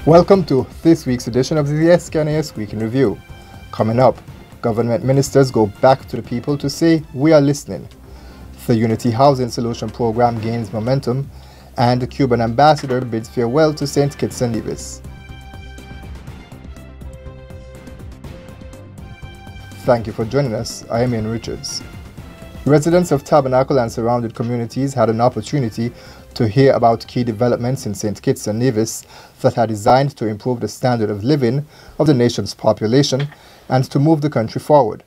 Welcome to this week's edition of the SKNIS Week in Review. Coming up, government ministers go back to the people to say, "We are listening." The Unity Housing Solution Program gains momentum, and the Cuban ambassador bids farewell to St. Kitts and Nevis. Thank you for joining us. I am Ian Richards. Residents of Tabernacle and surrounded communities had an opportunity to hear about key developments in St. Kitts and Nevis that are designed to improve the standard of living of the nation's population and to move the country forward.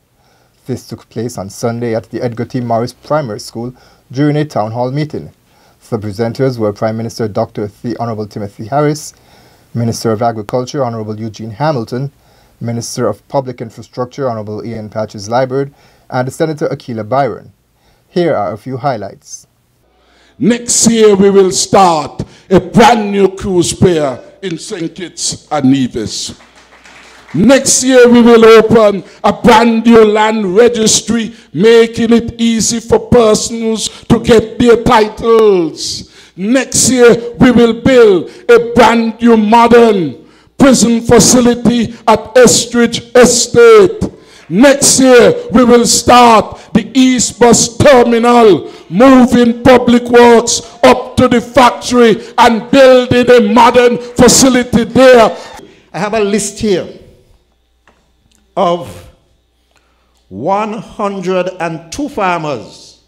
This took place on Sunday at the Edgar T. Morris Primary School during a town hall meeting. The presenters were Prime Minister Dr. The Honorable Timothy Harris, Minister of Agriculture Honorable Eugene Hamilton, Minister of Public Infrastructure Honorable Ian Patches-Liburd, and Senator Akila Byron. Here are a few highlights. Next year we will start a brand new cruise pier in St. Kitts and Nevis. Next year we will open a brand new land registry, making it easy for persons to get their titles. Next year we will build a brand new modern prison facility at Estridge Estate. Next year we will start the East Bus Terminal, moving public works up to the factory and building a modern facility there. I have a list here of 102 farmers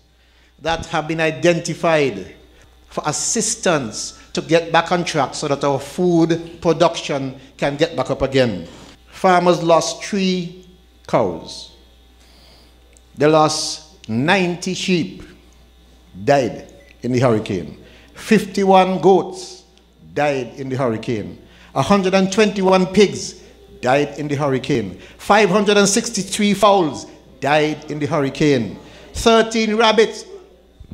that have been identified for assistance to get back on track so that our food production can get back up again. Farmers lost 3 cows. They lost 90 sheep, died in the hurricane. 51 goats died in the hurricane. 121 pigs died in the hurricane. 563 fowls died in the hurricane. 13 rabbits.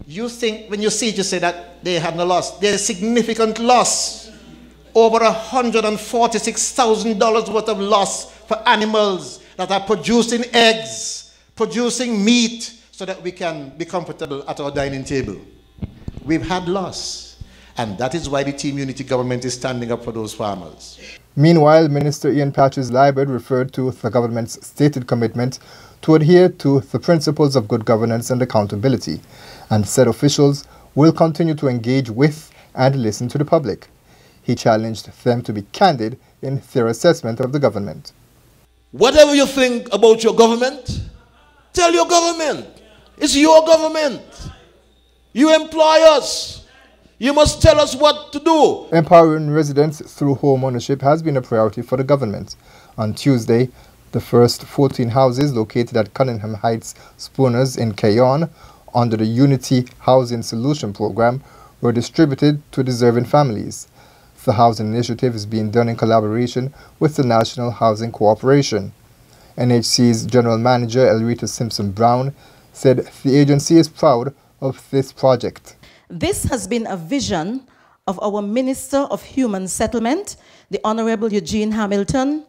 You think, when you see it, you say that they had no loss. There's significant loss. Over $146,000 worth of loss for animals that are producing eggs, producing meat, so that we can be comfortable at our dining table. We've had loss, and that is why the Team Unity government is standing up for those farmers. Meanwhile, Minister Ian Patches-Liburd referred to the government's stated commitment to adhere to the principles of good governance and accountability, and said officials will continue to engage with and listen to the public. He challenged them to be candid in their assessment of the government. Whatever you think about your government, tell your government. It's your government. You employ us. You must tell us what to do. Empowering residents through home ownership has been a priority for the government. On Tuesday, the first 14 houses located at Cunningham Heights Spooners in Cayon under the Unity Housing Solution Program were distributed to deserving families. The housing initiative is being done in collaboration with the National Housing Corporation. NHC's General Manager Elrita Simpson-Brown said the agency is proud of this project. This has been a vision of our Minister of Human Settlement, the Honorable Eugene Hamilton,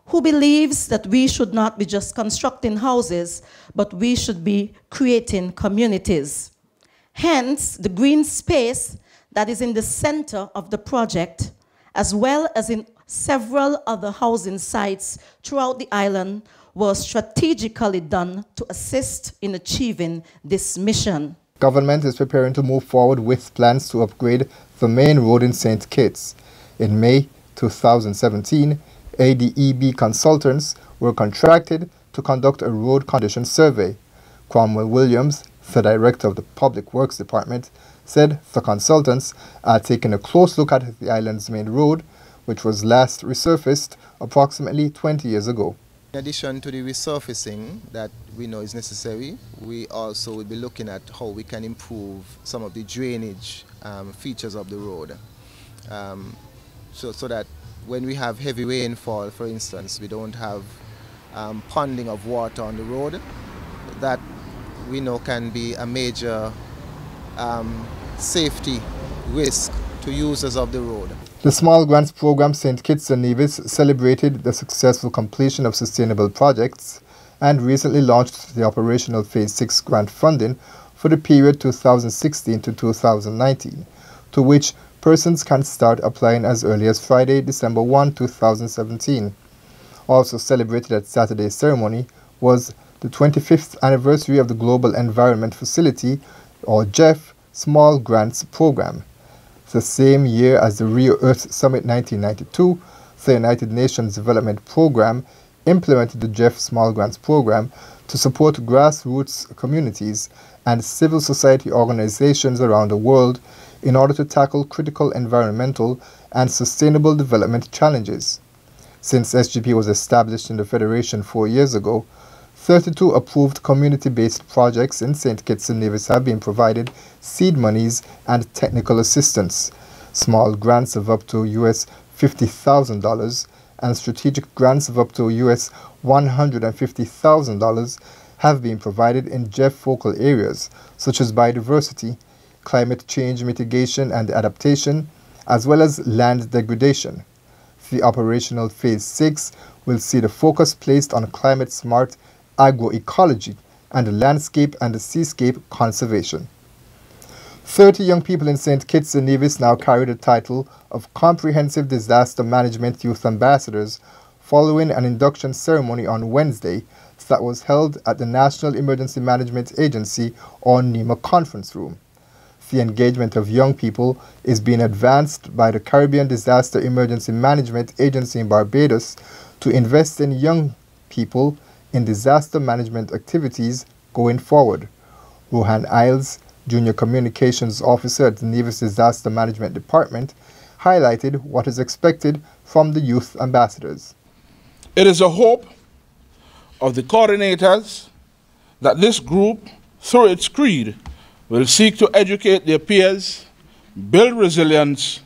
who believes that we should not be just constructing houses, but we should be creating communities. Hence, the green space that is in the center of the project, as well as in several other housing sites throughout the island, was strategically done to assist in achieving this mission. Government is preparing to move forward with plans to upgrade the main road in St. Kitts. In May 2017, ADEB consultants were contracted to conduct a road condition survey. Cromwell Williams, the director of the Public Works Department, said the consultants are taking a close look at the island's main road, which was last resurfaced approximately 20 years ago. In addition to the resurfacing that we know is necessary, we also will be looking at how we can improve some of the drainage features of the road. So that when we have heavy rainfall, for instance, we don't have ponding of water on the road. That we know can be a major safety risk to users of the road. The Small Grants Program St. Kitts and Nevis celebrated the successful completion of sustainable projects and recently launched the operational Phase 6 grant funding for the period 2016 to 2019, to which Persons can start applying as early as Friday, December 1, 2017. Also celebrated at Saturday's ceremony was the 25th anniversary of the Global Environment Facility, or GEF, Small Grants Program. The same year as the Rio Earth Summit 1992, the United Nations Development Program implemented the GEF Small Grants Program to support grassroots communities and civil society organizations around the world in order to tackle critical environmental and sustainable development challenges. Since SGP was established in the Federation 4 years ago, 32 approved community-based projects in St. Kitts and Nevis have been provided seed monies and technical assistance, small grants of up to US $50,000 and strategic grants of up to US $150,000 have been provided in GEF focal areas such as biodiversity, climate change mitigation and adaptation, as well as land degradation. The operational Phase 6 will see the focus placed on climate-smart agroecology and landscape and seascape conservation. 30 young people in St. Kitts and Nevis now carry the title of Comprehensive Disaster Management Youth Ambassadors following an induction ceremony on Wednesday that was held at the National Emergency Management Agency, or NEMA, conference room. The engagement of young people is being advanced by the Caribbean Disaster Emergency Management Agency in Barbados to invest in young people in disaster management activities going forward. Rohan Isles, Junior Communications Officer at the Nevis Disaster Management Department, highlighted what is expected from the youth ambassadors. It is a hope of the coordinators that this group, through its creed, will seek to educate their peers, build resilience,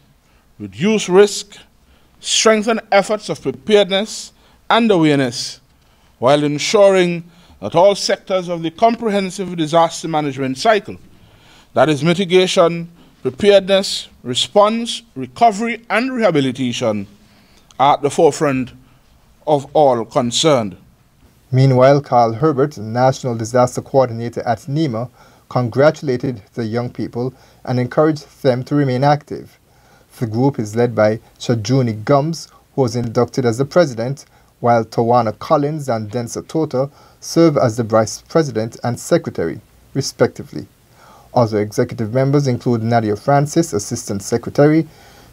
reduce risk, strengthen efforts of preparedness and awareness, while ensuring that all sectors of the comprehensive disaster management cycle, that is mitigation, preparedness, response, recovery and rehabilitation, are at the forefront of all concerned. Meanwhile, Carl Herbert, National Disaster Coordinator at NEMA, congratulated the young people and encouraged them to remain active. The group is led by Shajuni Gums, who was inducted as the president, while Tawana Collins and Densa Tota serve as the vice president and secretary, respectively. Other executive members include Nadia Francis, assistant secretary,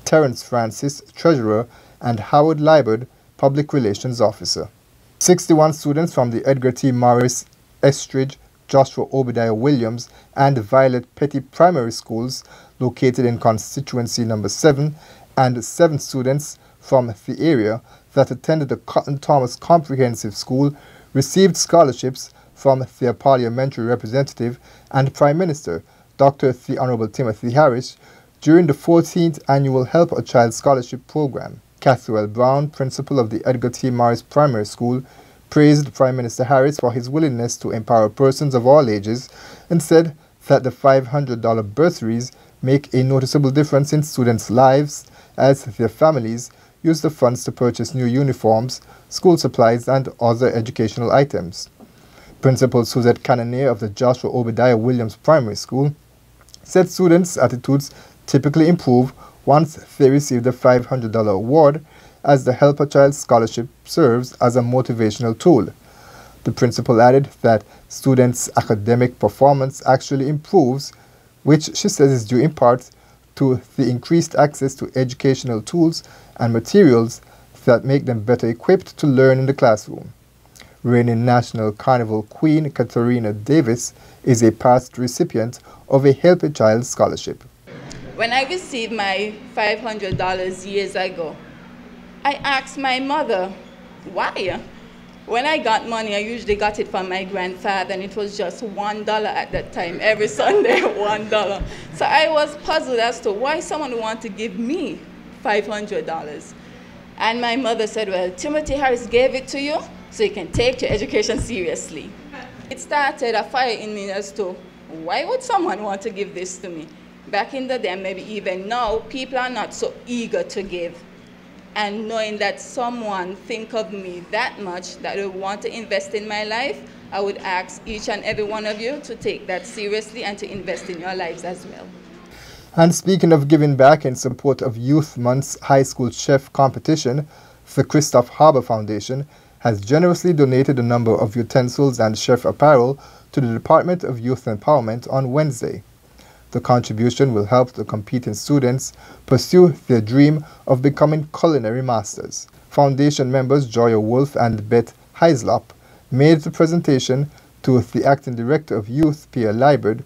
Terence Francis, treasurer, and Howard Liebert, public relations officer. 61 students from the Edgar T. Morris, Estridge, Joshua Obadiah Williams, and Violet Petty primary schools located in constituency number 7, and 7 students from the area that attended the Cotton Thomas Comprehensive School received scholarships from their parliamentary representative and Prime Minister, Dr. The Honorable Timothy Harris, during the 14th Annual Help a Child Scholarship Program. Catherine Brown, principal of the Edgar T. Morris Primary School, praised Prime Minister Harris for his willingness to empower persons of all ages and said that the $500 bursaries make a noticeable difference in students' lives as their families use the funds to purchase new uniforms, school supplies, and other educational items. Principal Suzette Cannonier of the Joshua Obadiah Williams Primary School said students' attitudes typically improve once they receive the $500 award, as the Help a Child Scholarship serves as a motivational tool. The principal added that students' academic performance actually improves, which she says is due in part to the increased access to educational tools and materials that make them better equipped to learn in the classroom. Reigning National Carnival Queen Katharina Davis is a past recipient of a Help a Child Scholarship. When I received my $500 years ago, I asked my mother, why? When I got money, I usually got it from my grandfather, and it was just $1 at that time, every Sunday, $1. So I was puzzled as to why someone would want to give me $500. And my mother said, well, Timothy Harris gave it to you so you can take your education seriously. It started a fire in me as to why would someone want to give this to me? Back in the day, maybe even now, people are not so eager to give. And knowing that someone think of me that much that they want to invest in my life, I would ask each and every one of you to take that seriously and to invest in your lives as well. And speaking of giving back, in support of Youth Month's high school chef competition, the Christoph Harbour Foundation has generously donated a number of utensils and chef apparel to the Department of Youth Empowerment on Wednesday. The contribution will help the competing students pursue their dream of becoming culinary masters. Foundation members Joya Wolf and Beth Heislop made the presentation to the acting director of youth, Pierre Liebert.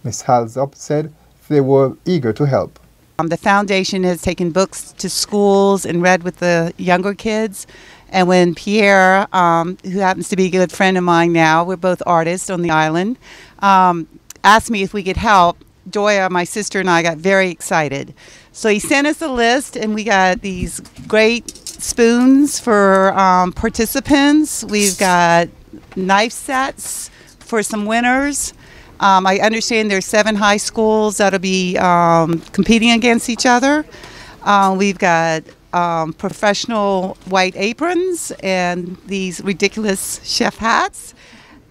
Ms. Heislop said they were eager to help. The foundation has taken books to schools and read with the younger kids. And when Pierre, who happens to be a good friend of mine now, we're both artists on the island, asked me if we could help, Joya, my sister, and I got very excited. So he sent us a list, and we got these great spoons for participants. We've got knife sets for some winners. I understand there's 7 high schools that'll be competing against each other. We've got professional white aprons and these ridiculous chef hats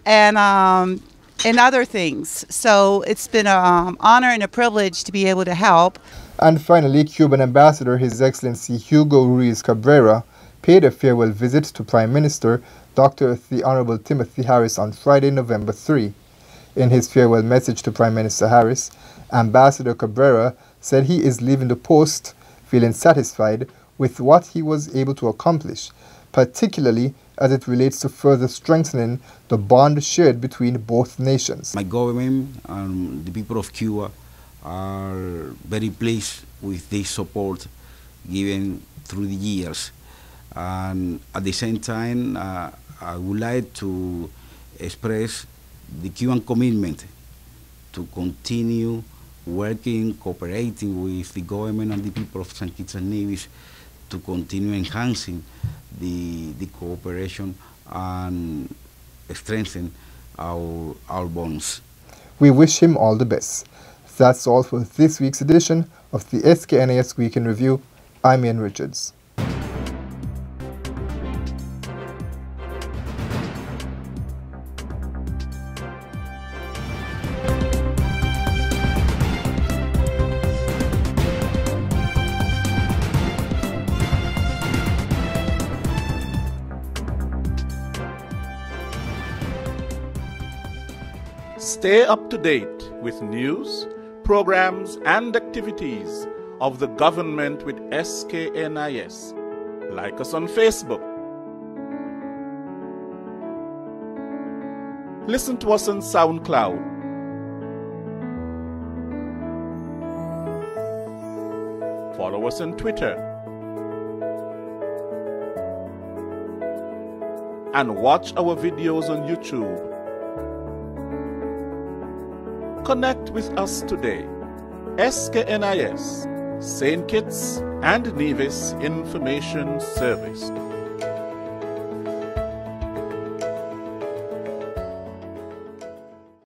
and other things. So it's been an honor and a privilege to be able to help. And finally, Cuban Ambassador His Excellency Hugo Ruiz Cabrera paid a farewell visit to Prime Minister Dr. the Honorable Timothy Harris on Friday, November 3. In his farewell message to Prime Minister Harris, Ambassador Cabrera said he is leaving the post feeling satisfied with what he was able to accomplish, particularly as it relates to further strengthening the bond shared between both nations. My government and the people of Cuba are very pleased with the support given through the years. And at the same time, I would like to express the Cuban commitment to continue working, cooperating with the government and the people of St. Kitts and Nevis to continue enhancing the cooperation and strengthen our bonds. We wish him all the best. That's all for this week's edition of the SKNIS Week in Review. I'm Ian Richards. Stay up to date with news, programs, and activities of the government with SKNIS. Like us on Facebook. Listen to us on SoundCloud. Follow us on Twitter. And watch our videos on YouTube. Connect with us today. SKNIS, St. Kitts and Nevis Information Service.